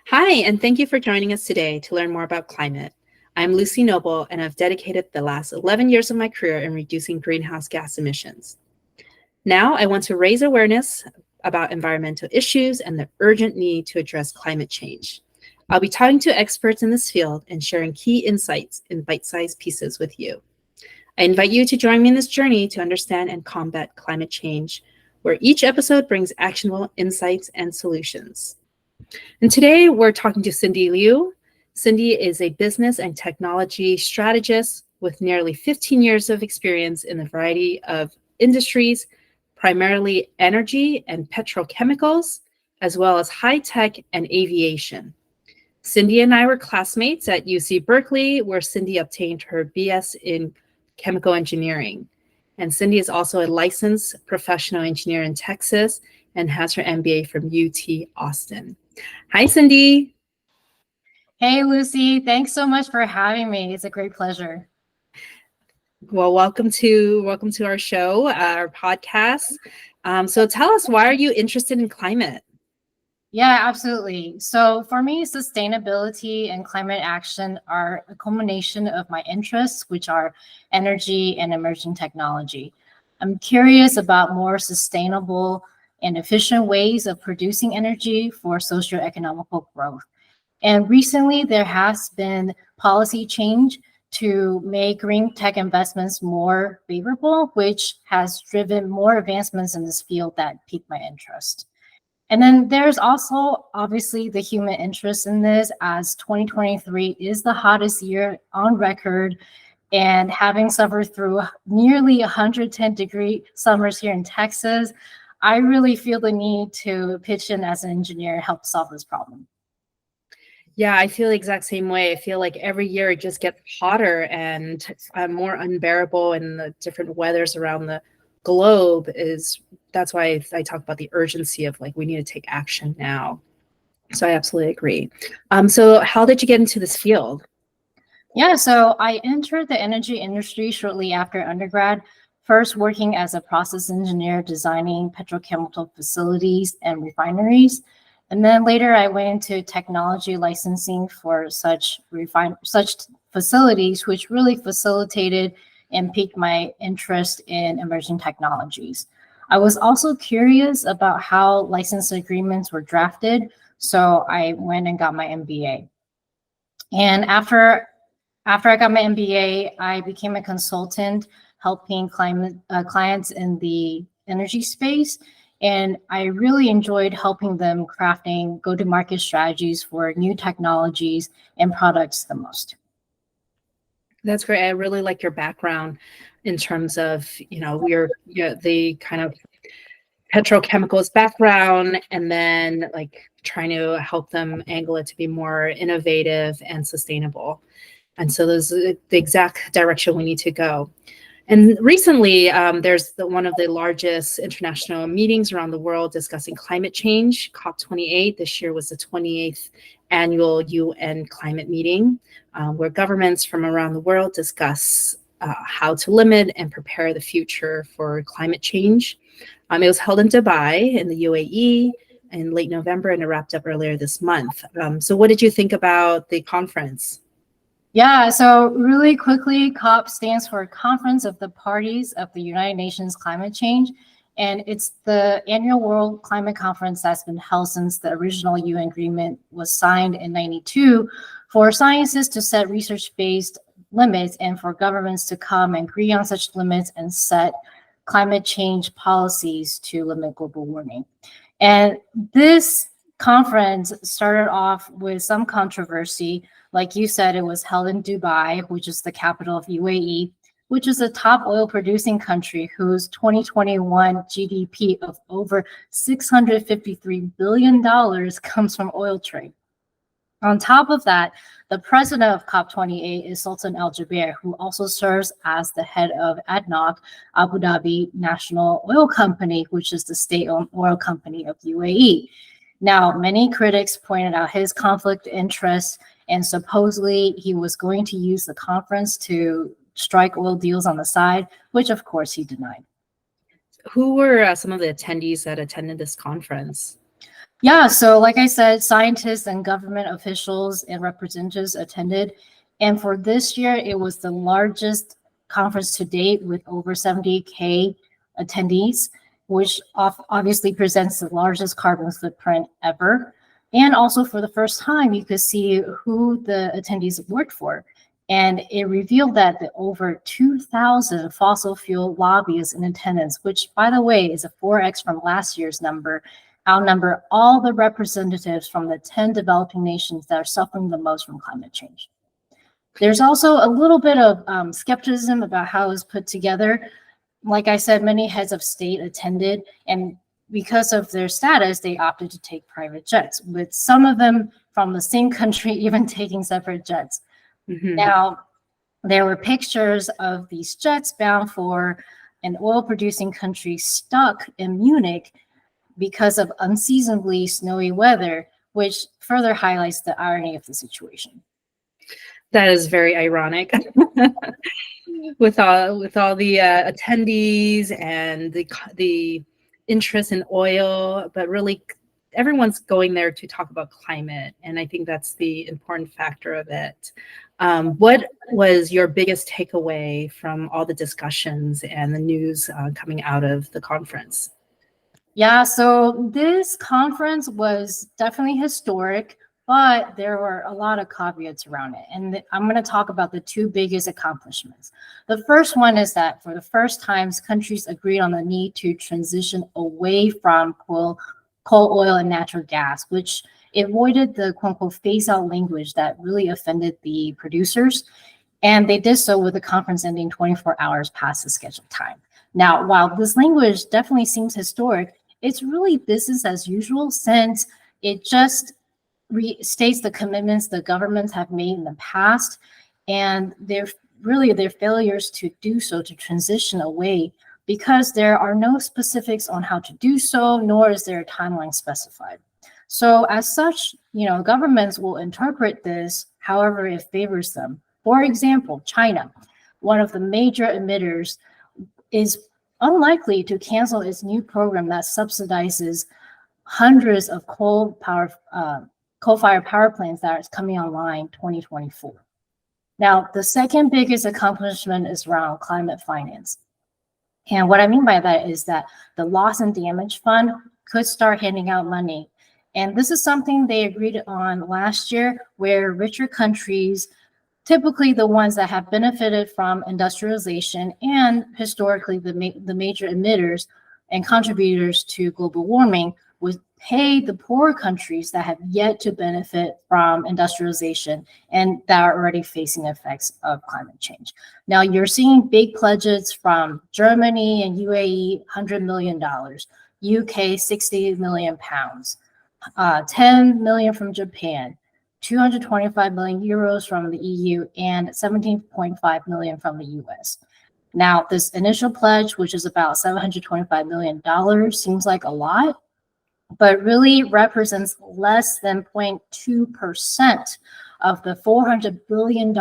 Hi, and thank you for joining us today to learn more about climate. I'm Lucy Noble, and I've dedicated the last 11 years of my career in reducing greenhouse gas emissions. Now, I want to raise awareness about environmental issues and the urgent need to address climate change. I'll be talking to experts in this field and sharing key insights in bite-sized pieces with you. I invite you to join me in this journey to understand and combat climate change, where each episode brings actionable insights and solutions. And today we're talking to Cindy Liu. Cindy is a business and technology strategist with nearly 15 years of experience in a variety of industries, primarily energy and petrochemicals, as well as high tech and aviation. Cindy and I were classmates at UC Berkeley, where Cindy obtained her BS in chemical engineering. And Cindy is also a licensed professional engineer in Texas and has her MBA from UT Austin. Hi, Cindy. Hey, Lucy. Thanks so much for having me. It's a great pleasure. Well, welcome to our show, our podcast. So tell us, why are you interested in climate? Yeah, absolutely. So for me, sustainability and climate action are a culmination of my interests, which are energy and emerging technology. I'm curious about more sustainable and efficient ways of producing energy for socioeconomical growth. And recently, there has been policy change to make green tech investments more favorable, which has driven more advancements in this field that piqued my interest. And then there's also obviously the human interest in this, as 2023 is the hottest year on record. And having suffered through nearly 110-degree summers here in Texas, I really feel the need to pitch in as an engineer and help solve this problem. Yeah, I feel the exact same way. I feel like every year it just gets hotter and more unbearable, and the different weathers around the globe that's why I talk about the urgency of like, we need to take action now. So I absolutely agree. So how did you get into this field? Yeah, so I entered the energy industry shortly after undergrad, first working as a process engineer designing petrochemical facilities and refineries. And then later I went into technology licensing for such facilities, which really facilitated and piqued my interest in emerging technologies. I was also curious about how license agreements were drafted, so I went and got my MBA. And after I got my MBA, I became a consultant helping clients in the energy space. And I really enjoyed helping them crafting go-to-market strategies for new technologies and products the most. That's great. I really like your background in terms of, the kind of petrochemicals background, and then like trying to help them angle it to be more innovative and sustainable. And so those are the exact direction we need to go. And recently, there's one of the largest international meetings around the world discussing climate change, COP28. This year was the 28th annual UN climate meeting, where governments from around the world discuss how to limit and prepare the future for climate change. It was held in Dubai in the UAE in late November, and it wrapped up earlier this month. So what did you think about the conference? Yeah, so really quickly, COP stands for Conference of the Parties of the United Nations Climate Change. And it's the annual World Climate Conference that's been held since the original UN agreement was signed in 92 for scientists to set research-based limits and for governments to come and agree on such limits and set climate change policies to limit global warming. And this conference started off with some controversy. Like you said, it was held in Dubai, which is the capital of UAE, which is a top oil producing country whose 2021 GDP of over $653 billion comes from oil trade. On top of that, the president of COP28 is Sultan Al Jaber, who also serves as the head of ADNOC, Abu Dhabi National Oil Company, which is the state-owned oil company of UAE. Now, many critics pointed out his conflict of interest, and supposedly he was going to use the conference to strike oil deals on the side, which of course he denied. Who were some of the attendees that attended this conference? Yeah, so like I said, scientists and government officials and representatives attended. And for this year, it was the largest conference to date with over 70K attendees, which obviously presents the largest carbon footprint ever. And also for the first time, you could see who the attendees worked for. And it revealed that the over 2,000 fossil fuel lobbyists in attendance, which by the way is a 4x from last year's number, outnumber all the representatives from the 10 developing nations that are suffering the most from climate change. There's also a little bit of skepticism about how it was put together. Like I said, many heads of state attended, and because of their status, they opted to take private jets, with some of them from the same country even taking separate jets. Mm-hmm. Now, there were pictures of these jets bound for an oil-producing country stuck in Munich because of unseasonably snowy weather, which further highlights the irony of the situation. That is very ironic. with all the attendees and the interest in oil, but really everyone's going there to talk about climate, and I think that's the important factor of it. What was your biggest takeaway from all the discussions and the news coming out of the conference? Yeah, so this conference was definitely historic, but there were a lot of caveats around it. And I'm going to talk about the two biggest accomplishments. The first one is that for the first time, countries agreed on the need to transition away from coal, oil, and natural gas, which avoided the quote unquote phase out language that really offended the producers. And they did so with the conference ending 24 hours past the scheduled time. Now, while this language definitely seems historic, it's really business as usual, since it just restates the commitments the governments have made in the past, and their failures to do so, to transition away, because there are no specifics on how to do so, nor is there a timeline specified. So as such, governments will interpret this however it favors them. For example, China, one of the major emitters, is unlikely to cancel its new program that subsidizes hundreds of coal-fired power plants that is coming online 2024. Now, the second biggest accomplishment is around climate finance. And what I mean by that is that the Loss and Damage Fund could start handing out money. And this is something they agreed on last year, where richer countries, typically the ones that have benefited from industrialization and historically the major emitters and contributors to global warming, would pay the poorer countries that have yet to benefit from industrialization and that are already facing effects of climate change. Now, you're seeing big pledges from Germany and UAE, $100 million, UK, 60 million pounds, 10 million from Japan, 225 million euros from the EU, and 17.5 million from the US. Now, this initial pledge, which is about $725 million, seems like a lot, but really represents less than 0.2% of the $400 billion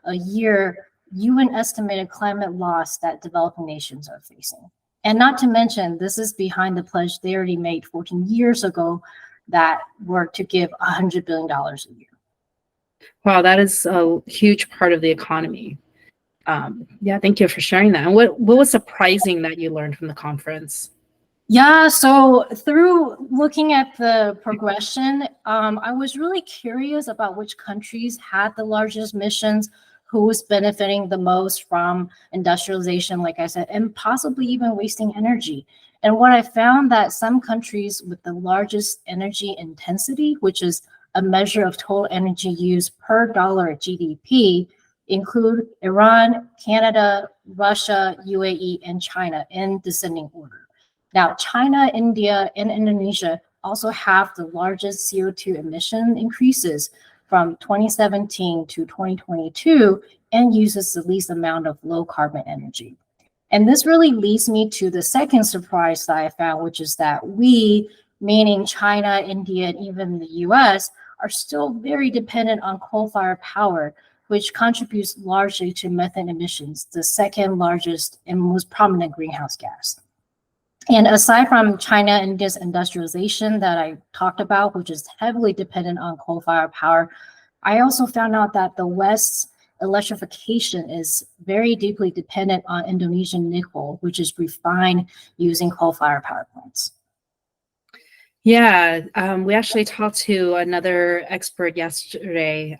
a year UN estimated climate loss that developing nations are facing. And not to mention, this is behind the pledge they already made 14 years ago that were to give $100 billion a year. Wow, that is a huge part of the economy. Yeah, thank you for sharing that. And what was surprising that you learned from the conference? Yeah, so through looking at the progression, I was really curious about which countries had the largest missions, who was benefiting the most from industrialization, like I said, and possibly even wasting energy. And what I found that some countries with the largest energy intensity, which is a measure of total energy use per dollar GDP, include Iran, Canada, Russia, UAE, and China in descending order. Now, China, India, and Indonesia also have the largest CO2 emission increases from 2017 to 2022 and uses the least amount of low carbon energy. And this really leads me to the second surprise that I found, which is that we, meaning China, India, and even the US, are still very dependent on coal-fired power, which contributes largely to methane emissions, the second largest and most prominent greenhouse gas. And aside from China and India's industrialization that I talked about, which is heavily dependent on coal-fired power, I also found out that the West's electrification is very deeply dependent on Indonesian nickel, which is refined using coal-fired power plants. Yeah, we actually talked to another expert yesterday,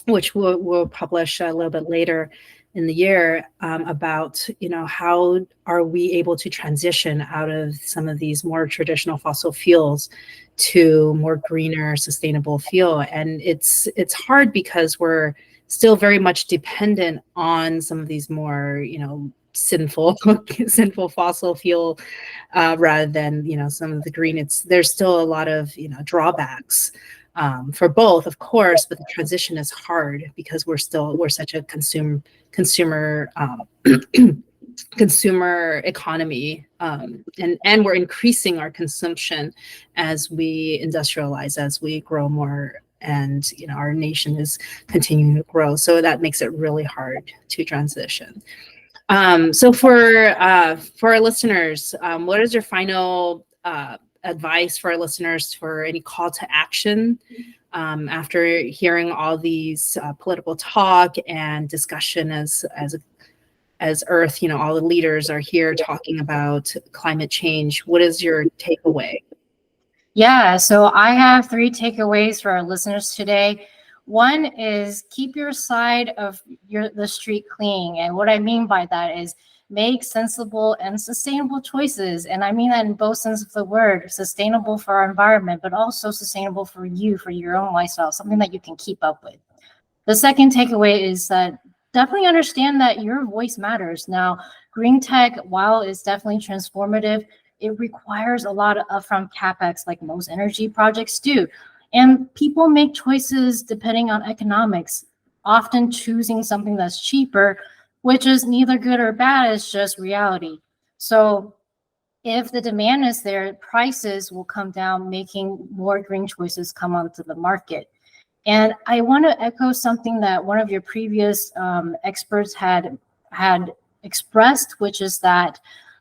which we'll publish a little bit later in the year, about, how are we able to transition out of some of these more traditional fossil fuels to more greener, sustainable fuel. And it's hard because we're still very much dependent on some of these more, sinful fossil fuel, rather than, some of the green. There's still a lot of, drawbacks, for both, of course, but the transition is hard because we're such a consumer consumer economy, and we're increasing our consumption as we industrialize, as we grow more, and our nation is continuing to grow. So that makes it really hard to transition. So for our listeners, what is your final advice for our listeners for any call to action, after hearing all these political talk and discussion as Earth, all the leaders are here talking about climate change? What is your takeaway? Yeah, so I have 3 takeaways for our listeners today. One is keep your side of the street clean. And what I mean by that is make sensible and sustainable choices. And I mean that in both senses of the word, sustainable for our environment, but also sustainable for you, for your own lifestyle, something that you can keep up with. The second takeaway is that definitely understand that your voice matters. Now, green tech, while it's definitely transformative, it requires a lot of upfront capex like most energy projects do. And people make choices depending on economics, often choosing something that's cheaper, which is neither good or bad, it's just reality. So if the demand is there, prices will come down, making more green choices come onto the market. And I want to echo something that one of your previous experts had expressed, which is that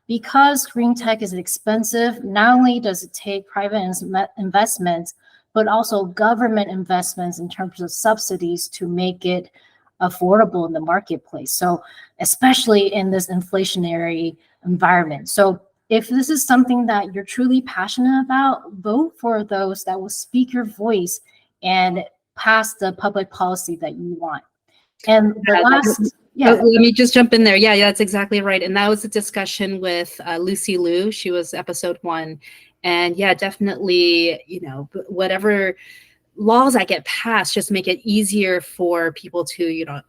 because green tech is expensive, not only does it take private investments, but also government investments in terms of subsidies to make it affordable in the marketplace. So especially in this inflationary environment. So if this is something that you're truly passionate about, vote for those that will speak your voice and pass the public policy that you want. And the last, let me just jump in there. Yeah, that's exactly right. And that was a discussion with Lucy Liu. She was episode 1. And yeah, definitely, whatever laws that get passed, just make it easier for people to,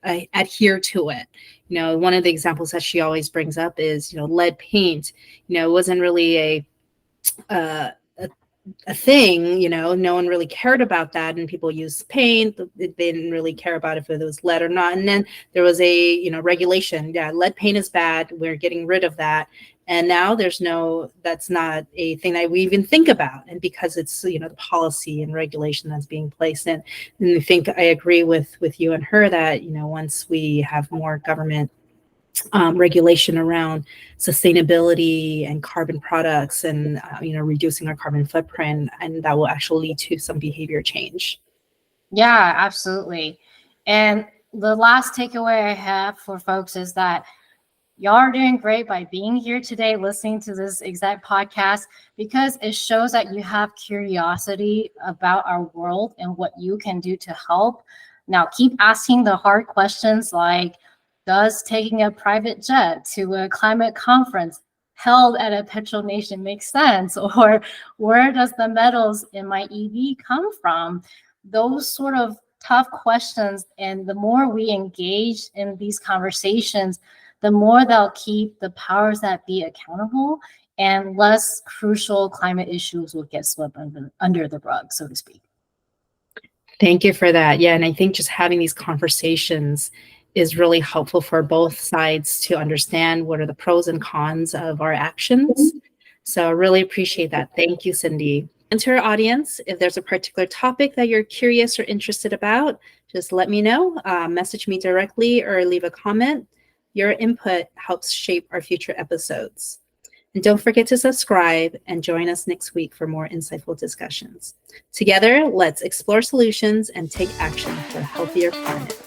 adhere to it. One of the examples that she always brings up is, lead paint. It wasn't really a thing, no one really cared about that, and people used paint. They didn't really care about if it was lead or not. And then there was a regulation. Yeah, lead paint is bad, we're getting rid of that. And now that's not a thing that we even think about. And because it's the policy and regulation that's being placed in. And I think I agree with you and her that once we have more government regulation around sustainability and carbon products, and reducing our carbon footprint, and that will actually lead to some behavior change. Yeah, absolutely. And the last takeaway I have for folks is that y'all are doing great by being here today, listening to this exact podcast, because it shows that you have curiosity about our world and what you can do to help. Now, keep asking the hard questions like, does taking a private jet to a climate conference held at a petronation make sense? Or where does the metals in my EV come from? Those sort of tough questions. And the more we engage in these conversations, the more they'll keep the powers that be accountable, and less crucial climate issues will get swept under the rug, so to speak. Thank you for that. Yeah, and I think just having these conversations is really helpful for both sides to understand what are the pros and cons of our actions. So I really appreciate that. Thank you, Cindy. And to our audience, if there's a particular topic that you're curious or interested about, just let me know, message me directly or leave a comment. Your input helps shape our future episodes. And don't forget to subscribe and join us next week for more insightful discussions. Together, let's explore solutions and take action for a healthier planet.